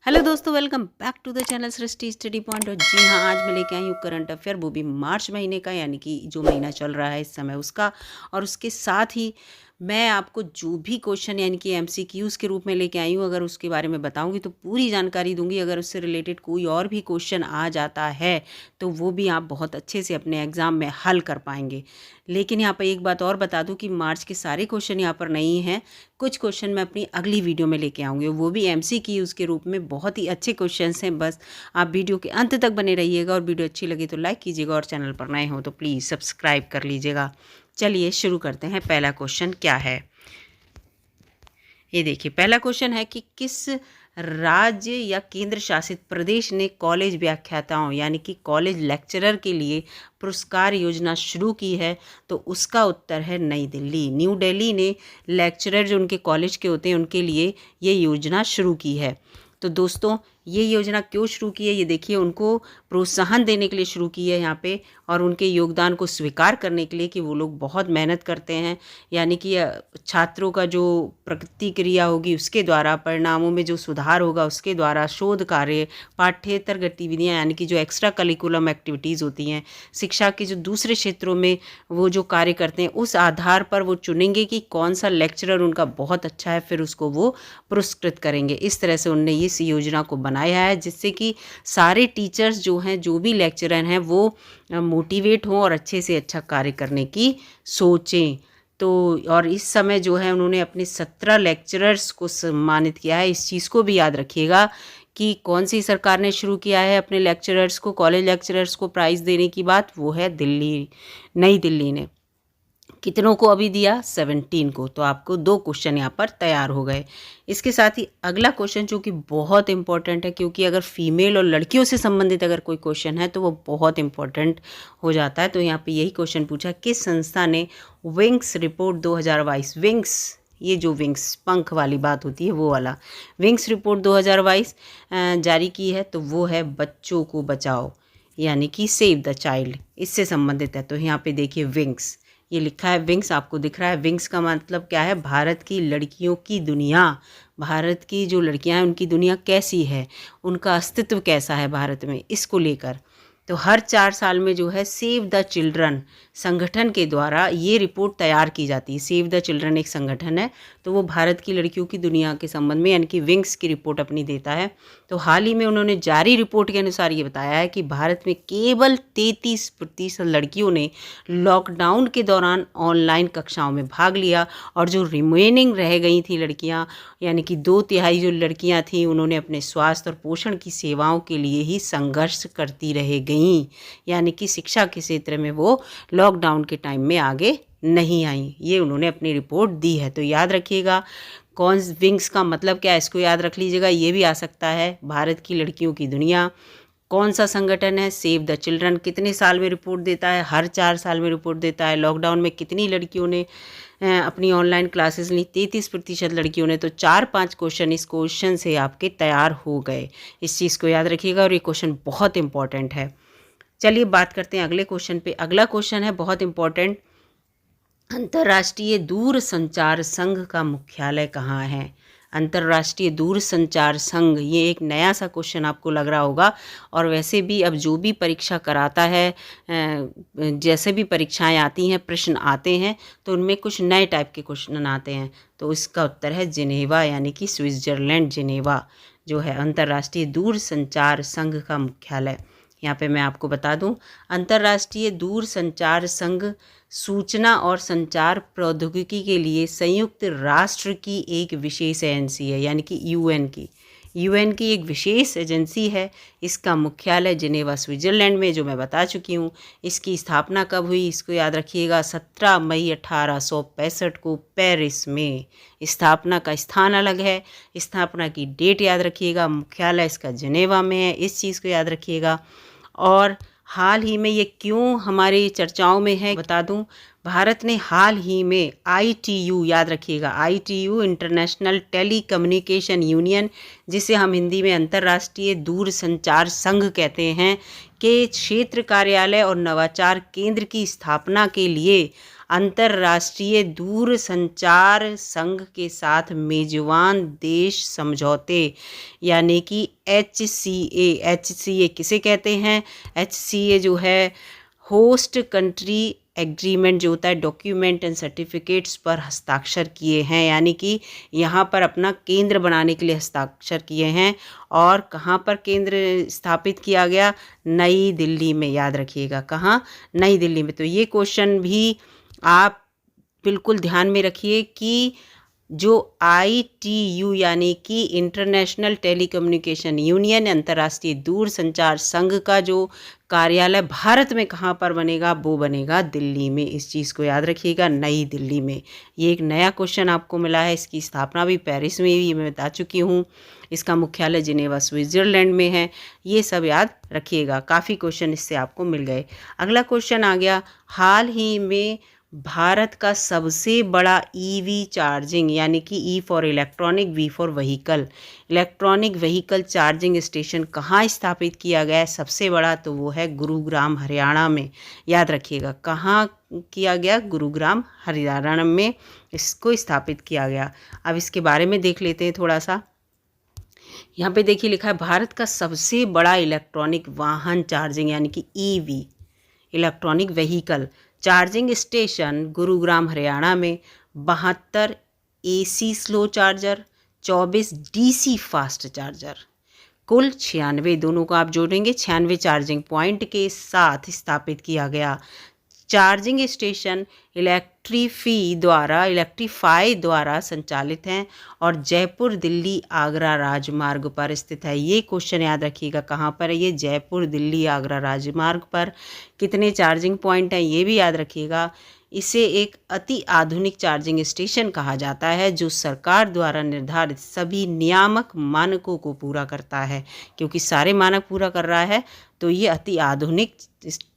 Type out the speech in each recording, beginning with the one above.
Hello दोस्तों, welcome back to the channel Srishti study point. और जी हाँ, आज मैं लेके आई हूँ करंट अफेयर, वो भी मार्च महीने का, यानी कि जो महीना चल रहा है इस समय उसका। और उसके साथ ही मैं आपको जो भी क्वेश्चन यानी कि एमसीक्यूज़ के रूप में लेके आई हूँ, अगर उसके बारे में बताऊँगी तो पूरी जानकारी दूंगी। अगर उससे रिलेटेड कोई और भी क्वेश्चन आ जाता है तो वो भी आप बहुत अच्छे से अपने एग्ज़ाम में हल कर पाएंगे। लेकिन यहाँ पर एक बात और बता दूँ कि मार्च के सारे क्वेश्चन यहाँ पर नहीं हैं। कुछ क्वेश्चन मैं अपनी अगली वीडियो में लेके आऊँगी, वो भी एमसीक्यूज़ के रूप में। बहुत ही अच्छे क्वेश्चंस हैं, बस आप वीडियो के अंत तक बने रहिएगा। और वीडियो अच्छी लगी तो लाइक कीजिएगा, और चैनल पर नए हो तो प्लीज़ सब्सक्राइब कर लीजिएगा। चलिए शुरू करते हैं। पहला क्वेश्चन क्या है, ये देखिए। पहला क्वेश्चन है कि किस राज्य या केंद्र शासित प्रदेश ने कॉलेज व्याख्याताओं यानी कि कॉलेज लेक्चरर के लिए पुरस्कार योजना शुरू की है? तो उसका उत्तर है नई दिल्ली। न्यू दिल्ली ने लेक्चरर जो उनके कॉलेज के होते हैं उनके लिए ये योजना शुरू की है। तो दोस्तों, ये योजना क्यों शुरू की है, ये देखिए। उनको प्रोत्साहन देने के लिए शुरू की है यहाँ पे, और उनके योगदान को स्वीकार करने के लिए कि वो लोग बहुत मेहनत करते हैं। यानी कि छात्रों का जो प्रतिक्रिया होगी उसके द्वारा, परिणामों में जो सुधार होगा उसके द्वारा, शोध कार्य, पाठ्येतर गतिविधियाँ यानी कि जो एक्स्ट्रा करिकुलम एक्टिविटीज़ होती हैं, शिक्षा के जो दूसरे क्षेत्रों में वो जो कार्य करते हैं, उस आधार पर वो चुनेंगे कि कौन सा लेक्चरर उनका बहुत अच्छा है, फिर उसको वो पुरस्कृत करेंगे। इस तरह से उनने इस योजना को बनाया है, जिससे कि सारे टीचर्स जो हैं, जो भी लेक्चरर हैं, वो मोटिवेट हों और अच्छे से अच्छा कार्य करने की सोचें। तो और इस समय जो है उन्होंने अपने 17 लेक्चरर्स को सम्मानित किया है। इस चीज़ को भी याद रखिएगा कि कौन सी सरकार ने शुरू किया है अपने लेक्चरर्स को, कॉलेज लेक्चरर्स को प्राइज़ देने की बात, वो है दिल्ली, नई दिल्ली ने। कितनों को अभी दिया? 17 को। तो आपको 2 क्वेश्चन यहाँ पर तैयार हो गए। इसके साथ ही अगला क्वेश्चन जो कि बहुत इंपॉर्टेंट है, क्योंकि अगर फीमेल और लड़कियों से संबंधित अगर कोई क्वेश्चन है तो वो बहुत इंपॉर्टेंट हो जाता है। तो यहाँ पे यही क्वेश्चन पूछा, किस संस्था ने विंग्स रिपोर्ट 2022, विंग्स, ये जो विंग्स पंख वाली बात होती है वो वाला, विंग्स रिपोर्ट 2022 जारी की है? तो वो है बच्चों को बचाओ, यानी कि सेव द चाइल्ड, इससे संबंधित है। तो यहाँ पे देखिए विंग्स, ये लिखा है विंग्स, आपको दिख रहा है। विंग्स का मतलब क्या है? भारत की लड़कियों की दुनिया। भारत की जो लड़कियां हैं उनकी दुनिया कैसी है, उनका अस्तित्व कैसा है भारत में, इसको लेकर। तो हर 4 साल में जो है सेव द चिल्ड्रन संगठन के द्वारा ये रिपोर्ट तैयार की जाती है। सेव द चिल्ड्रन एक संगठन है, तो वो भारत की लड़कियों की दुनिया के संबंध में यानी कि विंग्स की रिपोर्ट अपनी देता है। तो हाल ही में उन्होंने जारी रिपोर्ट के अनुसार ये बताया है कि भारत में केवल 33% लड़कियों ने लॉकडाउन के दौरान ऑनलाइन कक्षाओं में भाग लिया, और जो रिमेनिंग रह गई थी लड़कियां, यानी कि 2/3 जो लड़कियां थीं, उन्होंने अपने स्वास्थ्य और पोषण की सेवाओं के लिए ही संघर्ष करती रह गईं। यानी कि शिक्षा के क्षेत्र में वो लॉकडाउन के टाइम में आगे नहीं आई। ये उन्होंने अपनी रिपोर्ट दी है। तो याद रखिएगा, कौन विंग्स का मतलब क्या है, इसको याद रख लीजिएगा। ये भी आ सकता है भारत की लड़कियों की दुनिया। कौन सा संगठन है? Save the children. कितने साल में रिपोर्ट देता है? हर 4 साल में रिपोर्ट देता है। लॉकडाउन में कितनी लड़कियों ने अपनी ऑनलाइन क्लासेस ली? 33% लड़कियों ने। तो 4-5 क्वेश्चन इस क्वेश्चन से आपके तैयार हो गए। इस चीज़ को याद रखिएगा, और ये क्वेश्चन बहुत इंपॉर्टेंट है। चलिए बात करते हैं अगले क्वेश्चन पे। अगला क्वेश्चन है बहुत इंपॉर्टेंट, अंतर्राष्ट्रीय दूरसंचार संघ का मुख्यालय कहाँ है? अंतर्राष्ट्रीय दूरसंचार संघ, ये एक नया सा क्वेश्चन आपको लग रहा होगा। और वैसे भी अब जो भी परीक्षा कराता है, जैसे भी परीक्षाएं आती हैं, प्रश्न आते हैं, तो उनमें कुछ नए टाइप के क्वेश्चन आते हैं। तो इसका उत्तर है जिनेवा, यानी कि स्विट्जरलैंड, जिनेवा जो है अंतर्राष्ट्रीय दूरसंचार संघ का मुख्यालय। यहाँ पे मैं आपको बता दूं, अंतर्राष्ट्रीय दूरसंचार संघ सूचना और संचार प्रौद्योगिकी के लिए संयुक्त राष्ट्र की एक विशेष एजेंसी है, यानी कि यूएन की एक विशेष एजेंसी है। इसका मुख्यालय जिनेवा, स्विट्जरलैंड में, जो मैं बता चुकी हूँ। इसकी स्थापना कब हुई, इसको याद रखिएगा, 17 मई 1865 को पेरिस में। स्थापना का स्थान अलग है, स्थापना की डेट याद रखिएगा, मुख्यालय इसका जिनेवा में है, इस चीज़ को याद रखिएगा। और हाल ही में ये क्यों हमारी चर्चाओं में है बता दूं, भारत ने हाल ही में ITU, याद रखिएगा ITU international telecommunication union, जिसे हम हिंदी में अंतर्राष्ट्रीय दूरसंचार संघ कहते हैं, के क्षेत्र कार्यालय और नवाचार केंद्र की स्थापना के लिए अंतर्राष्ट्रीय दूरसंचार संघ के साथ मेजबान देश समझौते यानी कि HCA किसे कहते हैं? HCA जो है होस्ट कंट्री एग्रीमेंट जो होता है, डॉक्यूमेंट एंड सर्टिफिकेट्स पर हस्ताक्षर किए हैं, यानी कि यहाँ पर अपना केंद्र बनाने के लिए हस्ताक्षर किए हैं। और कहाँ पर केंद्र स्थापित किया गया? नई दिल्ली में, याद रखिएगा, कहाँ? नई दिल्ली में। तो ये क्वेश्चन भी आप बिल्कुल ध्यान में रखिए कि जो ITU यानी कि इंटरनेशनल टेलीकम्युनिकेशन यूनियन, अंतर्राष्ट्रीय दूरसंचार संघ का जो कार्यालय भारत में कहाँ पर बनेगा? वो बनेगा दिल्ली में। इस चीज़ को याद रखिएगा, नई दिल्ली में। ये एक नया क्वेश्चन आपको मिला है। इसकी स्थापना भी पेरिस में भी मैं बता चुकी हूँ। इसका मुख्यालय जिनेवा स्विट्ज़रलैंड में है। ये सब याद रखिएगा। काफ़ी क्वेश्चन इससे आपको मिल गए। अगला क्वेश्चन आ गया, हाल ही में भारत का सबसे बड़ा EV चार्जिंग यानी कि E for electronic, V for vehicle, electronic vehicle charging station कहाँ स्थापित किया गया है? सबसे बड़ा तो वो है गुरुग्राम, हरियाणा में। याद रखिएगा, कहाँ किया गया? गुरुग्राम, हरियाणा में इसको स्थापित किया गया। अब इसके बारे में देख लेते हैं थोड़ा सा। यहाँ पे देखिए लिखा है, भारत का सबसे बड़ा इलेक्ट्रॉनिक वाहन चार्जिंग यानी कि EV, electronic vehicle charging station Gurugram, Haryana में 72 AC slow charger, 24 DC fast charger, कुल 96, दोनों को आप जोड़ेंगे 96 चार्जिंग पॉइंट के साथ स्थापित किया गया। चार्जिंग स्टेशन इलेक्ट्रीफाई द्वारा संचालित हैं और जयपुर दिल्ली आगरा राजमार्ग पर स्थित है। ये क्वेश्चन याद रखिएगा, कहाँ पर है ये? जयपुर दिल्ली आगरा राजमार्ग पर। कितने चार्जिंग पॉइंट हैं ये भी याद रखिएगा। इसे एक अति आधुनिक चार्जिंग स्टेशन कहा जाता है जो सरकार द्वारा निर्धारित सभी नियामक मानकों को पूरा करता है। क्योंकि सारे मानक पूरा कर रहा है तो ये अति आधुनिक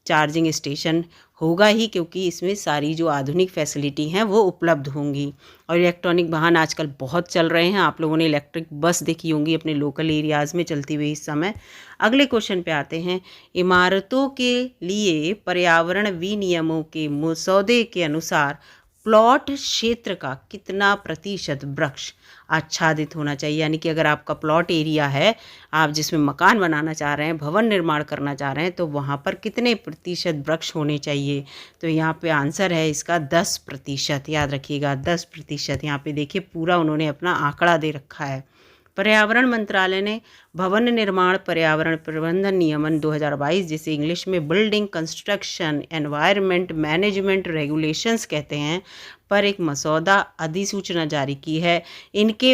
चार्जिंग स्टेशन होगा ही, क्योंकि इसमें सारी जो आधुनिक फैसिलिटी हैं वो उपलब्ध होंगी। और इलेक्ट्रॉनिक वाहन आजकल बहुत चल रहे हैं। आप लोगों ने इलेक्ट्रिक बस देखी होंगी अपने लोकल एरियाज़ में चलती हुई इस समय। अगले क्वेश्चन पे आते हैं, इमारतों के लिए पर्यावरण विनियमों के मसौदे के अनुसार प्लॉट क्षेत्र का कितना प्रतिशत वृक्ष आच्छादित होना चाहिए? यानी कि अगर आपका प्लॉट एरिया है, आप जिसमें मकान बनाना चाह रहे हैं, भवन निर्माण करना चाह रहे हैं, तो वहाँ पर कितने प्रतिशत वृक्ष होने चाहिए? तो यहाँ पे आंसर है इसका 10%। याद रखिएगा 10%। यहाँ पे देखिए पूरा उन्होंने अपना आंकड़ा दे रखा है। पर्यावरण मंत्रालय ने भवन निर्माण पर्यावरण प्रबंधन नियमन 2022, जिसे इंग्लिश में building construction environment management regulations कहते हैं, पर एक मसौदा अधिसूचना जारी की है। इनके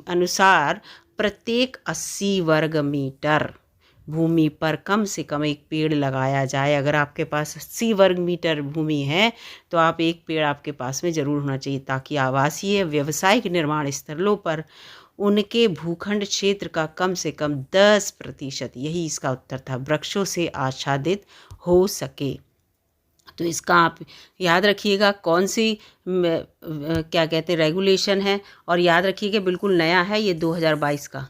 अनुसार प्रत्येक 80 वर्ग मीटर भूमि पर कम से कम एक पेड़ लगाया जाए। अगर आपके पास 80 वर्ग मीटर भूमि है तो आप एक पेड़ आपके पास में ज़रूर होना चाहिए, ताकि आवासीय व्यावसायिक निर्माण स्थलों पर उनके भूखंड क्षेत्र का कम से कम 10%, यही इसका उत्तर था, वृक्षों से आच्छादित हो सके। तो इसका आप याद रखिएगा कौन सी क्या कहते हैं रेगुलेशन है। और याद रखिएगा बिल्कुल नया है ये 2022 का,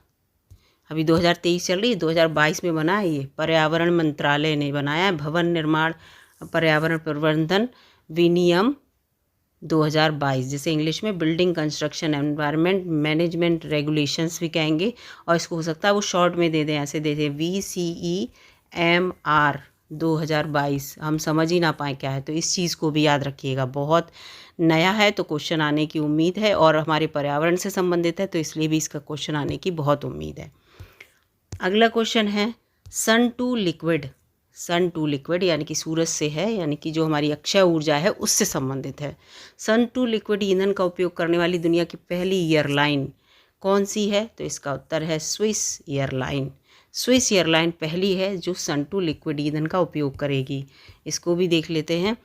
अभी 2023 चल रही है, 2022 में बना है ये। पर्यावरण मंत्रालय ने बनाया है भवन निर्माण पर्यावरण प्रबंधन विनियम 2022, जिसे इंग्लिश में building construction environment management regulations भी कहेंगे। और इसको हो सकता है वो शॉर्ट में दे दें, ऐसे दे दें VCEMR 2022, हम समझ ही ना पाए क्या है। तो इस चीज़ को भी याद रखिएगा, बहुत नया है तो क्वेश्चन आने की उम्मीद है, और हमारे पर्यावरण से संबंधित है तो इसलिए भी इसका क्वेश्चन आने की बहुत उम्मीद है। अगला क्वेश्चन है, सन टू लिक्विड यानी कि सूरज से है, यानी कि जो हमारी अक्षय ऊर्जा है उससे संबंधित है। सन टू लिक्विड ईंधन का उपयोग करने वाली दुनिया की पहली एयरलाइन कौन सी है? तो इसका उत्तर है स्विस एयरलाइन। स्विस एयरलाइन पहली है जो सन टू लिक्विड ईंधन का उपयोग करेगी। इसको भी देख लेते हैं।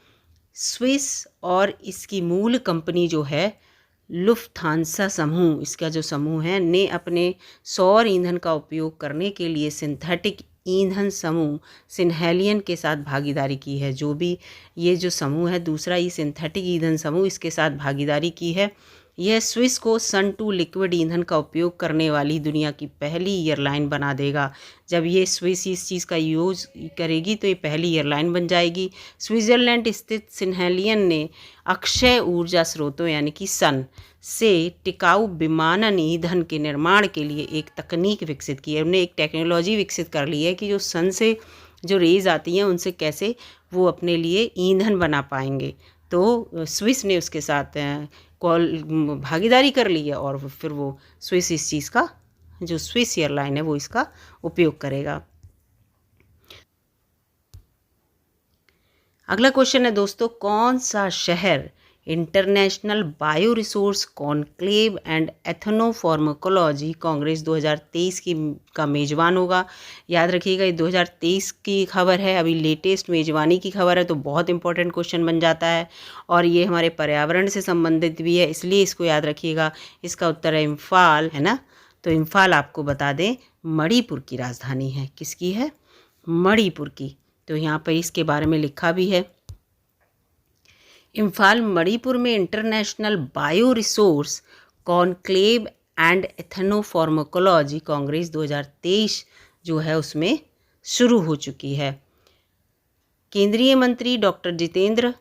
स्विस और इसकी मूल कंपनी जो है लुफ्थांसा समूह, इसका जो समूह है, ने अपने सौर ईंधन का उपयोग करने के लिए सिंथेटिक ईंधन समूह सिन्हेलियन के साथ भागीदारी की है। जो भी ये जो समूह है दूसरा, ये सिंथेटिक ईंधन समूह, इसके साथ भागीदारी की है। यह स्विस को सन 2 लिक्विड ईंधन का उपयोग करने वाली दुनिया की पहली एयरलाइन बना देगा। जब ये स्विस इस चीज़ का यूज़ करेगी तो ये पहली एयरलाइन बन जाएगी। स्विट्ज़रलैंड स्थित सिन्हेलियन ने अक्षय ऊर्जा स्रोतों यानी कि सन से टिकाऊ विमानन ईंधन के निर्माण के लिए एक तकनीक विकसित की है। उन्होंने एक टेक्नोलॉजी विकसित कर ली है कि जो सन से जो रेज आती हैं उनसे कैसे वो अपने लिए ईंधन बना पाएंगे। तो स्विस ने उसके साथ भागीदारी कर ली है और फिर वो स्विस इस चीज़ का, जो स्विस एयरलाइन है वो इसका उपयोग करेगा। अगला क्वेश्चन है दोस्तों, कौन सा शहर international bio resource conclave and ethnopharmacology congress 2023 का मेज़बान होगा। याद रखिएगा ये 2023 की खबर है, अभी लेटेस्ट मेज़बानी की खबर है, तो बहुत इंपॉर्टेंट क्वेश्चन बन जाता है और ये हमारे पर्यावरण से संबंधित भी है, इसलिए इसको याद रखिएगा। इसका उत्तर है इम्फाल, है ना। तो इम्फाल आपको बता दें मणिपुर की राजधानी है। किसकी है? मणिपुर की। तो यहाँ पर इसके बारे में लिखा भी है। इम्फाल मणिपुर में international bio resource conclave and ethnopharmacology congress 2023 जो है उसमें शुरू हो चुकी है। केंद्रीय मंत्री डॉक्टर जितेंद्र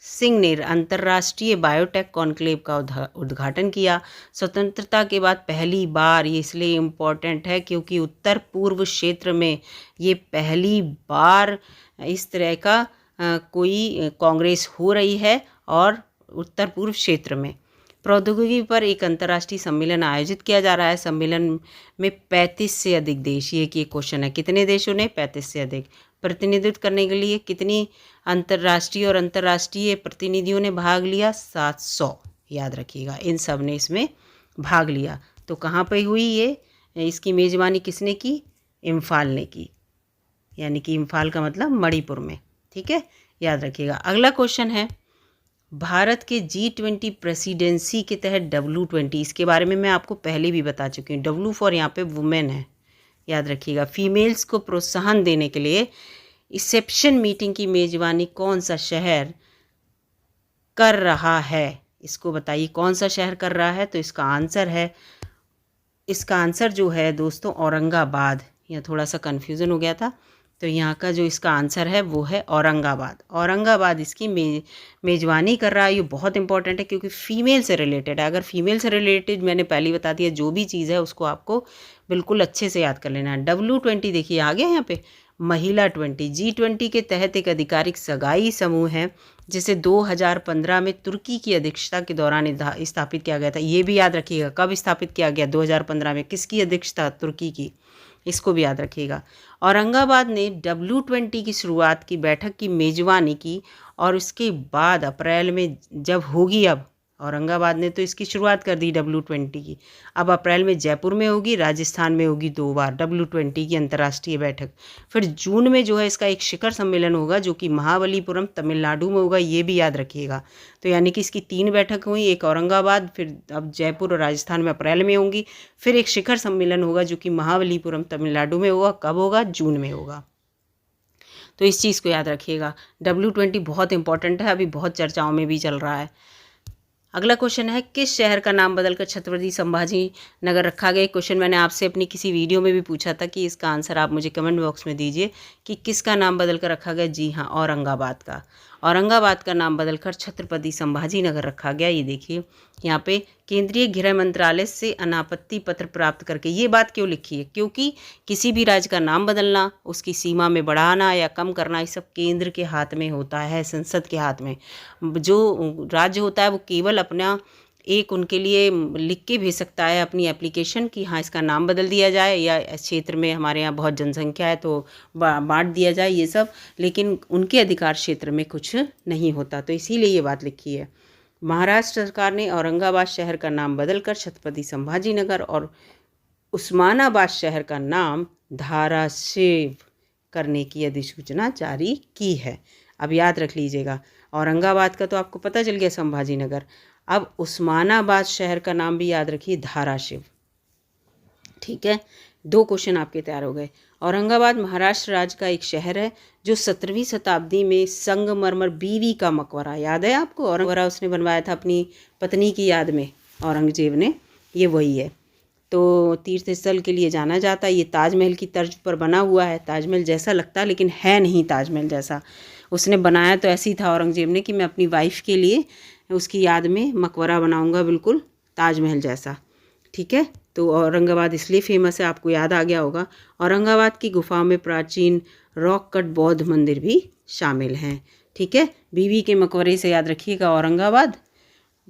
सिंह ने अंतर्राष्ट्रीय बायोटेक कॉन्क्लेव का उद्घाटन किया। स्वतंत्रता के बाद पहली बार, ये इसलिए इम्पोर्टेंट है क्योंकि उत्तर पूर्व क्षेत्र में ये पहली बार इस तरह का कोई कांग्रेस हो रही है और उत्तर पूर्व क्षेत्र में प्रौद्योगिकी पर एक अंतर्राष्ट्रीय सम्मेलन आयोजित किया जा रहा है। सम्मेलन में 35 से अधिक देश, ये कि क्वेश्चन है कितने देशों ने 35 से अधिक प्रतिनिधित्व करने के लिए कितनी अंतर्राष्ट्रीय और अंतर्राष्ट्रीय प्रतिनिधियों ने भाग लिया? 700। याद रखिएगा इन सब ने इसमें भाग लिया। तो कहाँ पे हुई ये, इसकी मेज़बानी किसने की? इम्फाल ने की, यानी कि इम्फाल का मतलब मणिपुर में। ठीक है, याद रखिएगा। अगला क्वेश्चन है, भारत के G20 प्रेसिडेंसी के तहत W20, इसके बारे में मैं आपको पहले भी बता चुकी हूँ। W फॉर यहाँ पे वुमेन है, याद रखिएगा। फीमेल्स को प्रोत्साहन देने के लिए रिसेप्शन मीटिंग की मेज़बानी कौन सा शहर कर रहा है? इसको बताइए कौन सा शहर कर रहा है। तो इसका आंसर जो है दोस्तों औरंगाबाद। यहाँ थोड़ा सा कन्फ्यूज़न हो गया था, तो यहाँ का जो इसका आंसर है वो है औरंगाबाद। औरंगाबाद इसकी मेज़बानी कर रहा है। ये बहुत इंपॉर्टेंट है क्योंकि फ़ीमेल से रिलेटेड है। अगर फीमेल से रिलेटेड मैंने पहले बता दिया, जो भी चीज़ है उसको आपको बिल्कुल अच्छे से याद कर लेना है। W20 देखिए आ गया यहाँ पे, महिला 20। G20 के तहत एक आधिकारिक सगाई समूह है जिसे 2015 में तुर्की की अध्यक्षता के दौरान स्थापित किया गया था। ये भी याद रखिएगा कब स्थापित किया गया, 2015 में। किसकी अध्यक्षता? तुर्की की। इसको भी याद रखिएगा। औरंगाबाद ने W20 की शुरुआत की बैठक की मेज़बानी की और उसके बाद अप्रैल में जब होगी, अब औरंगाबाद ने तो इसकी शुरुआत कर दी W20 की, अब अप्रैल में जयपुर में होगी, राजस्थान में होगी 2 बार W20 की अंतर्राष्ट्रीय बैठक। फिर जून में जो है इसका एक शिखर सम्मेलन होगा जो कि महाबलीपुरम तमिलनाडु में होगा, ये भी याद रखिएगा। तो यानी कि इसकी 3 बैठक हुई, एक औरंगाबाद, फिर अब जयपुर और राजस्थान में अप्रैल में होंगी, फिर एक शिखर सम्मेलन होगा जो कि महाबलीपुरम तमिलनाडु में होगा। कब होगा? जून में होगा। तो इस चीज़ को याद रखिएगा। W20 बहुत इंपॉर्टेंट है, अभी बहुत चर्चाओं में भी चल रहा है। अगला क्वेश्चन है, किस शहर का नाम बदलकर छत्रपति संभाजी नगर रखा गया? क्वेश्चन मैंने आपसे अपनी किसी वीडियो में भी पूछा था कि इसका आंसर आप मुझे कमेंट बॉक्स में दीजिए कि किसका नाम बदलकर रखा गया। जी हाँ, औरंगाबाद का। औरंगाबाद का नाम बदलकर छत्रपति संभाजी नगर रखा गया। ये देखिए यहाँ पे केंद्रीय गृह मंत्रालय से अनापत्ति पत्र प्राप्त करके ये बात क्यों लिखी है? क्योंकि किसी भी राज्य का नाम बदलना, उसकी सीमा में बढ़ाना या कम करना, ये सब केंद्र के हाथ में होता है, संसद के हाथ में। जो राज्य होता है वो केवल अपना एक उनके लिए लिख के भेज सकता है अपनी एप्लीकेशन कि हाँ इसका नाम बदल दिया जाए, या इस क्षेत्र में हमारे यहाँ बहुत जनसंख्या है तो बांट दिया जाए, ये सब। लेकिन उनके अधिकार क्षेत्र में कुछ नहीं होता, तो इसीलिए ये बात लिखी है। महाराष्ट्र सरकार ने औरंगाबाद शहर का नाम बदलकर छत्रपति संभाजी नगर और उस्मानाबाद शहर का नाम धाराशिव करने की अधिसूचना जारी की है। अब याद रख लीजिएगा, औरंगाबाद का तो आपको पता चल गया संभाजी नगर, अब उस्मानाबाद शहर का नाम भी याद रखिए धाराशिव। ठीक है, 2 क्वेश्चन आपके तैयार हो गए। औरंगाबाद महाराष्ट्र राज्य का एक शहर है जो 17वीं शताब्दी में संगमरमर बीवी का मकबरा, याद है आपको? औरंगजेब उसने बनवाया था अपनी पत्नी की याद में, औरंगजेब ने, ये वही है। तो तीर्थ स्थल के लिए जाना जाता है। ये ताजमहल की तर्ज पर बना हुआ है, ताजमहल जैसा लगता है लेकिन है नहीं ताजमहल जैसा। उसने बनाया तो ऐसे ही था औरंगजेब ने कि मैं अपनी वाइफ के लिए उसकी याद में मकबरा बनाऊंगा बिल्कुल ताजमहल जैसा, ठीक है। तो औरंगाबाद इसलिए फेमस है, आपको याद आ गया होगा। औरंगाबाद की गुफाओं में प्राचीन रॉक कट बौद्ध मंदिर भी शामिल हैं, ठीक है। बीवी के मकबरे से याद रखिएगा औरंगाबाद,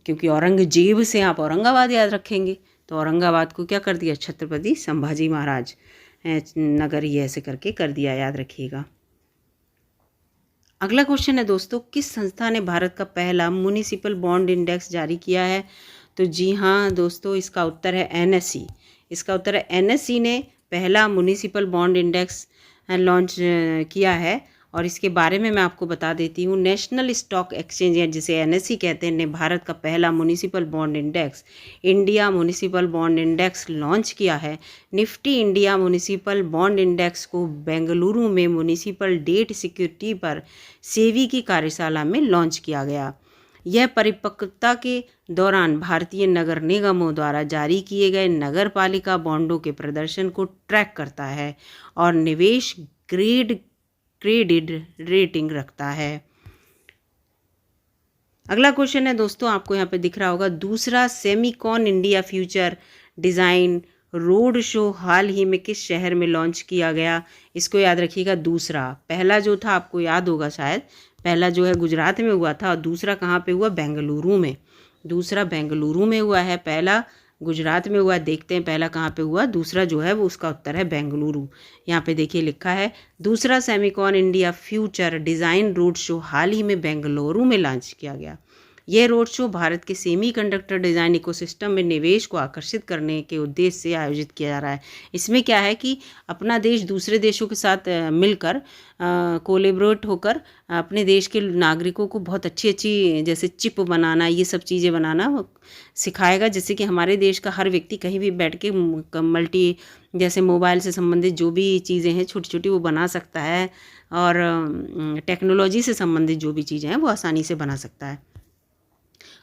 क्योंकि औरंगजेब से आप औरंगाबाद याद रखेंगे। तो औरंगाबाद को क्या कर दिया? छत्रपति संभाजी महाराज नगर, ये ऐसे करके कर दिया, याद रखिएगा। अगला क्वेश्चन है दोस्तों, किस संस्था ने भारत का पहला म्युनिसिपल बॉन्ड इंडेक्स जारी किया है? तो जी हाँ दोस्तों, इसका उत्तर है एनएससी। इसका उत्तर है एनएससी ने पहला म्युनिसिपल बॉन्ड इंडेक्स लॉन्च किया है। और इसके बारे में मैं आपको बता देती हूँ। नेशनल स्टॉक एक्सचेंज या जिसे एनएससी कहते हैं ने भारत का पहला municipal bond index, India municipal bond index launch किया है। Nifty India municipal bond index को बेंगलुरु में म्युनिसिपल डेट सिक्योरिटी पर सेबी की कार्यशाला में लॉन्च किया गया। यह परिपक्वता के दौरान भारतीय नगर निगमों द्वारा जारी किए गए नगर पालिका बॉन्डों के प्रदर्शन को ट्रैक करता है और निवेश क्रेडिट रेटिंग रखता है। अगला क्वेश्चन है दोस्तों, आपको यहाँ पे दिख रहा होगा, दूसरा Semicon India future design road show हाल ही में किस शहर में लॉन्च किया गया? इसको याद रखिएगा। दूसरा, पहला जो था आपको याद होगा शायद, पहला जो है गुजरात में हुआ था और दूसरा कहाँ पे हुआ? बेंगलुरु में। दूसरा बेंगलुरु में हुआ है, पहला गुजरात में हुआ। देखते हैं पहला कहाँ पे हुआ, दूसरा जो है वो उसका उत्तर है बेंगलुरु। यहाँ पे देखिए लिखा है, दूसरा Semicon India future design road show हाल ही में बेंगलुरु में लॉन्च किया गया। यह रोड शो भारत के सेमीकंडक्टर डिज़ाइन इकोसिस्टम में निवेश को आकर्षित करने के उद्देश्य से आयोजित किया जा रहा है। इसमें क्या है कि अपना देश दूसरे देशों के साथ मिलकर कोलेबरेट होकर अपने देश के नागरिकों को बहुत अच्छी अच्छी जैसे चिप बनाना, ये सब चीज़ें बनाना सिखाएगा, जिससे कि हमारे देश का हर व्यक्ति कहीं भी बैठ के मल्टी जैसे मोबाइल से संबंधित जो भी चीज़ें हैं छोटी छोटी वो बना सकता है, और टेक्नोलॉजी से संबंधित जो भी चीज़ें हैं वो आसानी से बना सकता है।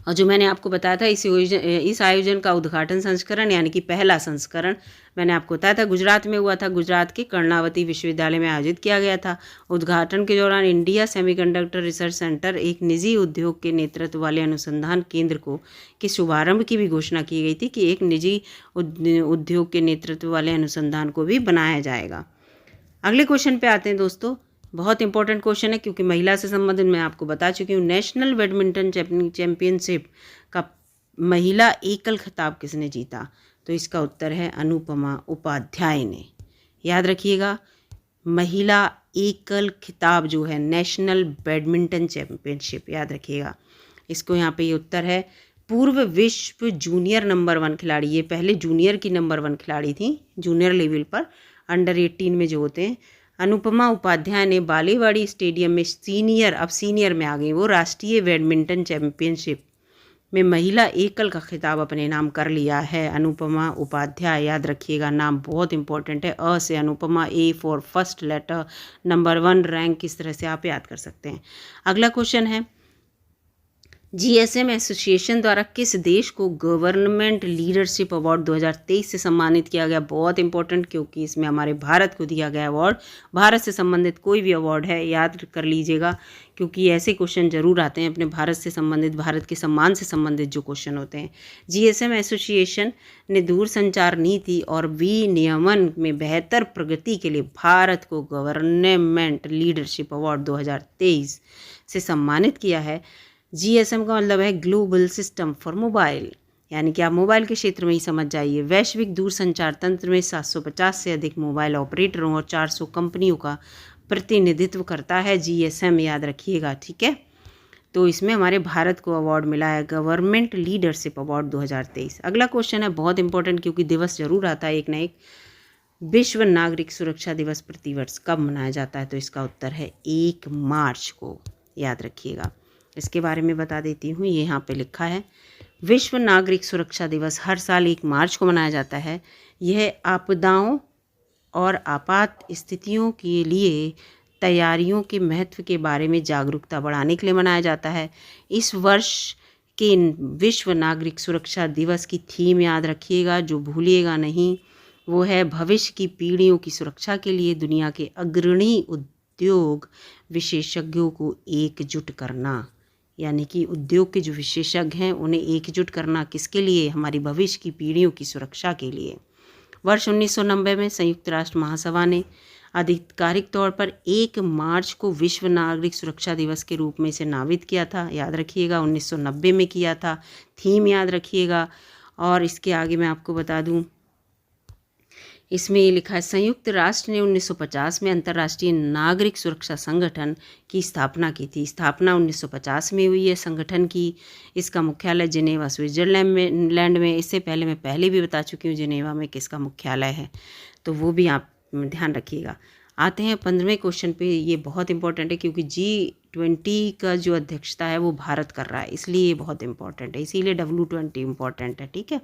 और जो मैंने आपको बताया था इस आयोजन का उद्घाटन संस्करण यानी कि पहला संस्करण मैंने आपको बताया था गुजरात में हुआ था। गुजरात के कर्णावती विश्वविद्यालय में आयोजित किया गया था। उद्घाटन के दौरान इंडिया सेमीकंडक्टर रिसर्च सेंटर, एक निजी उद्योग के नेतृत्व वाले अनुसंधान केंद्र के शुभारंभ की भी घोषणा की गई थी कि एक निजी उद्योग के नेतृत्व वाले अनुसंधान को भी बनाया जाएगा। अगले क्वेश्चन पे आते हैं दोस्तों, बहुत इंपॉर्टेंट क्वेश्चन है क्योंकि महिला से संबंधित मैं आपको बता चुकी हूँ। नेशनल बैडमिंटन चैंपियनशिप का महिला एकल खिताब किसने जीता? तो इसका उत्तर है अनुपमा उपाध्याय ने। याद रखिएगा, महिला एकल खिताब जो है नेशनल बैडमिंटन चैंपियनशिप, याद रखिएगा इसको। यहाँ पे ये उत्तर है। पूर्व विश्व जूनियर नंबर 1 खिलाड़ी, ये पहले जूनियर की नंबर 1 खिलाड़ी थी, जूनियर लेवल पर अंडर 18 में जो होते हैं, अनुपमा उपाध्याय ने बालेवाड़ी स्टेडियम में अब सीनियर में आ गई, वो राष्ट्रीय बैडमिंटन चैंपियनशिप में महिला एकल का खिताब अपने नाम कर लिया है। अनुपमा उपाध्याय, याद रखिएगा नाम बहुत इंपॉर्टेंट है। अ से Anupama, A for first letter, number 1 rank, इस तरह से आप याद कर सकते हैं। अगला क्वेश्चन है, जीएसएम एसोसिएशन द्वारा किस देश को गवर्नमेंट लीडरशिप अवार्ड 2023 से सम्मानित किया गया? बहुत इंपॉर्टेंट, क्योंकि इसमें हमारे भारत को दिया गया अवार्ड। भारत से संबंधित कोई भी अवार्ड है याद कर लीजिएगा, क्योंकि ऐसे क्वेश्चन जरूर आते हैं अपने भारत से संबंधित, भारत के सम्मान से संबंधित जो क्वेश्चन होते हैं। जीएसएम एसोसिएशन ने दूरसंचार नीति और विनियमन में बेहतर प्रगति के लिए भारत को गवर्नमेंट लीडरशिप अवार्ड 2023 से सम्मानित किया है। जीएसएम का मतलब है ग्लोबल सिस्टम फॉर मोबाइल, यानी कि आप मोबाइल के क्षेत्र में ही समझ जाइए। वैश्विक दूरसंचार तंत्र में 750 से अधिक मोबाइल ऑपरेटरों और 400 कंपनियों का प्रतिनिधित्व करता है जीएसएम, याद रखिएगा, ठीक है। तो इसमें हमारे भारत को अवार्ड मिला है गवर्नमेंट लीडरशिप अवार्ड 2023। अगला क्वेश्चन है बहुत इंपॉर्टेंट, क्योंकि दिवस जरूर आता है एक न एक। विश्व नागरिक सुरक्षा दिवस प्रतिवर्ष कब मनाया जाता है? तो इसका उत्तर है 1 मार्च को, याद रखिएगा। इसके बारे में बता देती हूँ, ये यहाँ पे लिखा है, विश्व नागरिक सुरक्षा दिवस हर साल 1 मार्च को मनाया जाता है। यह आपदाओं और आपात स्थितियों के लिए तैयारियों के महत्व के बारे में जागरूकता बढ़ाने के लिए मनाया जाता है। इस वर्ष के विश्व नागरिक सुरक्षा दिवस की थीम याद रखिएगा, जो भूलिएगा नहीं, वो है भविष्य की पीढ़ियों की सुरक्षा के लिए दुनिया के अग्रणी उद्योग विशेषज्ञों को एकजुट करना। यानी कि उद्योग के जो विशेषज्ञ हैं उन्हें एकजुट करना, किसके लिए? हमारी भविष्य की पीढ़ियों की सुरक्षा के लिए। वर्ष 1990 में संयुक्त राष्ट्र महासभा ने आधिकारिक तौर पर 1 मार्च को विश्व नागरिक सुरक्षा दिवस के रूप में इसे नामित किया था। याद रखिएगा 1990 में किया था। थीम याद रखिएगा। और इसके आगे मैं आपको बता दूं, इसमें ये लिखा है, संयुक्त राष्ट्र ने 1950 में अंतर्राष्ट्रीय नागरिक सुरक्षा संगठन की स्थापना की थी। स्थापना 1950 में हुई है संगठन की। इसका मुख्यालय जिनेवा स्विट्जरलैंड में। इससे पहले मैं पहले भी बता चुकी हूँ जिनेवा में किसका मुख्यालय है, तो वो भी आप ध्यान रखिएगा। आते हैं 15वें क्वेश्चन पे। ये बहुत इंपॉर्टेंट है क्योंकि G20 का जो अध्यक्षता है वो भारत कर रहा है, इसलिए ये बहुत इंपॉर्टेंट है। इसीलिए W20 इंपॉर्टेंट है, ठीक है।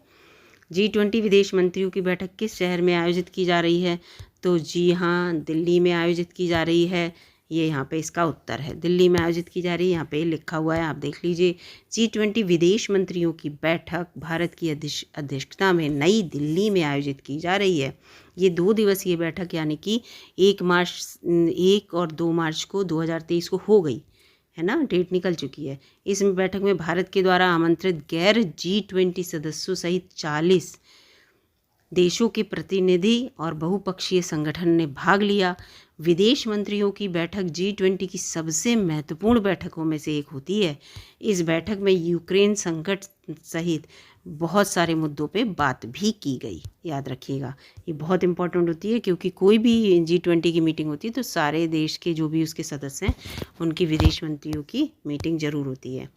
G20 विदेश मंत्रियों की बैठक किस शहर में आयोजित की जा रही है? तो जी हाँ, दिल्ली में आयोजित की जा रही है। ये यहाँ पे इसका उत्तर है, दिल्ली में आयोजित की जा रही है। यहाँ पे लिखा हुआ है, आप देख लीजिए। G20 विदेश मंत्रियों की बैठक भारत की अध्यक्षता में नई दिल्ली में आयोजित की जा रही है। ये 2 दिवसीय बैठक यानी कि 1 और 2 मार्च को 2023 को हो गई है ना, डेट निकल चुकी है। इस बैठक में भारत के द्वारा आमंत्रित गैर G20 सदस्यों सहित 40 देशों के प्रतिनिधि और बहुपक्षीय संगठन ने भाग लिया। विदेश मंत्रियों की बैठक G20 की सबसे महत्वपूर्ण बैठकों में से एक होती है। इस बैठक में यूक्रेन संकट सहित बहुत सारे मुद्दों पे बात भी की गई। याद रखिएगा, ये बहुत इंपॉर्टेंट होती है क्योंकि कोई भी G20 की मीटिंग होती है तो सारे देश के जो भी उसके सदस्य हैं उनकी विदेश मंत्रियों की मीटिंग जरूर होती है।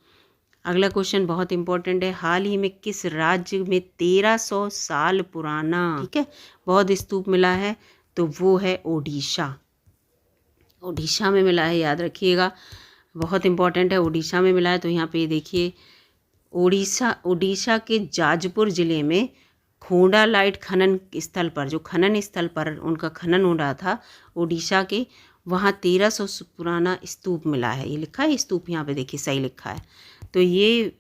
अगला क्वेश्चन बहुत इंपॉर्टेंट है। हाल ही में किस राज्य में 1300 साल पुराना, ठीक है, बौद्ध स्तूप मिला है? तो वो है ओडिशा। ओडिशा में मिला है, याद रखिएगा, बहुत इंपॉर्टेंट है। ओडिशा में मिला है। तो यहाँ पे देखिए, ओडिशा के जाजपुर जिले में खोंडालाइट खनन स्थल पर, जो खनन स्थल पर उनका खनन हो रहा था ओडिशा के, वहाँ 1300 पुराना स्तूप मिला है। ये लिखा है स्तूप, यहाँ पे देखिए सही लिखा है। तो ये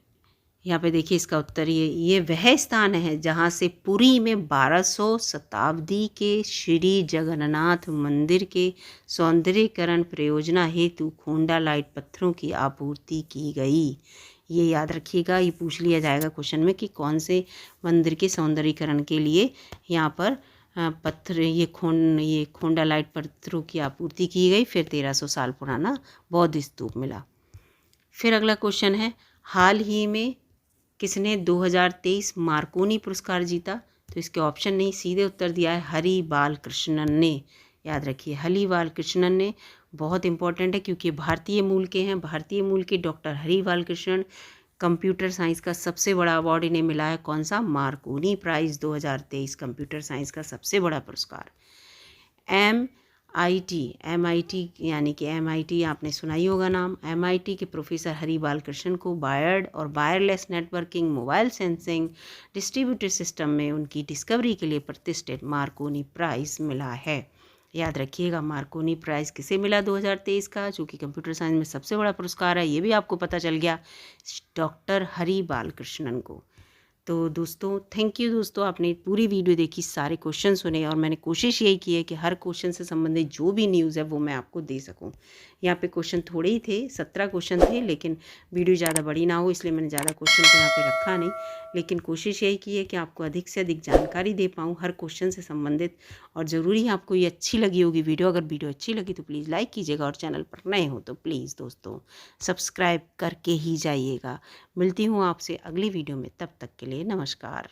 यहाँ पे देखिए इसका उत्तर, ये वह स्थान है जहाँ से पुरी में 1200 शताब्दी के श्री जगन्नाथ मंदिर के सौंदर्यीकरण परियोजना हेतु खोंडालाइट पत्थरों की आपूर्ति की गई। ये याद रखिएगा, ये पूछ लिया जाएगा क्वेश्चन में कि कौन से मंदिर के सौंदर्यीकरण के लिए यहाँ पर पत्थर, ये खोंडालाइट पत्थरों की आपूर्ति की गई। फिर 1300 साल पुराना बौद्ध स्तूप मिला। फिर अगला क्वेश्चन है, हाल ही में किसने 2023 मार्कोनी पुरस्कार जीता? तो इसके ऑप्शन नहीं, सीधे उत्तर दिया है हरि बालकृष्णन ने। याद रखिए, हरि बालकृष्णन ने, बहुत इंपॉर्टेंट है क्योंकि भारतीय मूल के हैं। भारतीय मूल के doctor Hari Balakrishnan. Computer science का सबसे बड़ा अवार्ड इन्हें मिला है, कौन सा? मार्कोनी प्राइज़ 2023, कंप्यूटर साइंस का सबसे बड़ा पुरस्कार। MIT यानी कि MIT आपने सुना ही होगा नाम। MIT के प्रोफेसर हरि बालकृष्णन को वायर्ड और wireless networking, mobile sensing, distributed system में उनकी डिस्कवरी के लिए प्रतिष्ठित मार्कोनी प्राइज़ मिला है। याद रखिएगा, मार्कोनी प्राइज़ किसे मिला 2023 का, जो कि कंप्यूटर साइंस में सबसे बड़ा पुरस्कार है। ये भी आपको पता चल गया, डॉक्टर हरि बालकृष्णन को। तो दोस्तों, थैंक यू दोस्तों, आपने पूरी वीडियो देखी, सारे क्वेश्चन सुने, और मैंने कोशिश यही की है कि हर क्वेश्चन से संबंधित जो भी न्यूज़ है वो मैं आपको दे सकूं। यहाँ पे क्वेश्चन थोड़े ही थे, 17 क्वेश्चन थे, लेकिन वीडियो ज़्यादा बड़ी ना हो इसलिए मैंने ज़्यादा क्वेश्चन को यहाँ पे रखा नहीं। लेकिन कोशिश यही की है कि आपको अधिक से अधिक जानकारी दे पाऊँ हर क्वेश्चन से संबंधित। और ज़रूरी है आपको ये अच्छी लगी होगी वीडियो। अगर वीडियो अच्छी लगी तो प्लीज़ लाइक कीजिएगा, और चैनल पर नए हो तो प्लीज़ दोस्तों सब्सक्राइब करके ही जाइएगा। मिलती हूँ आपसे अगली वीडियो में, तब तक के लिए नमस्कार।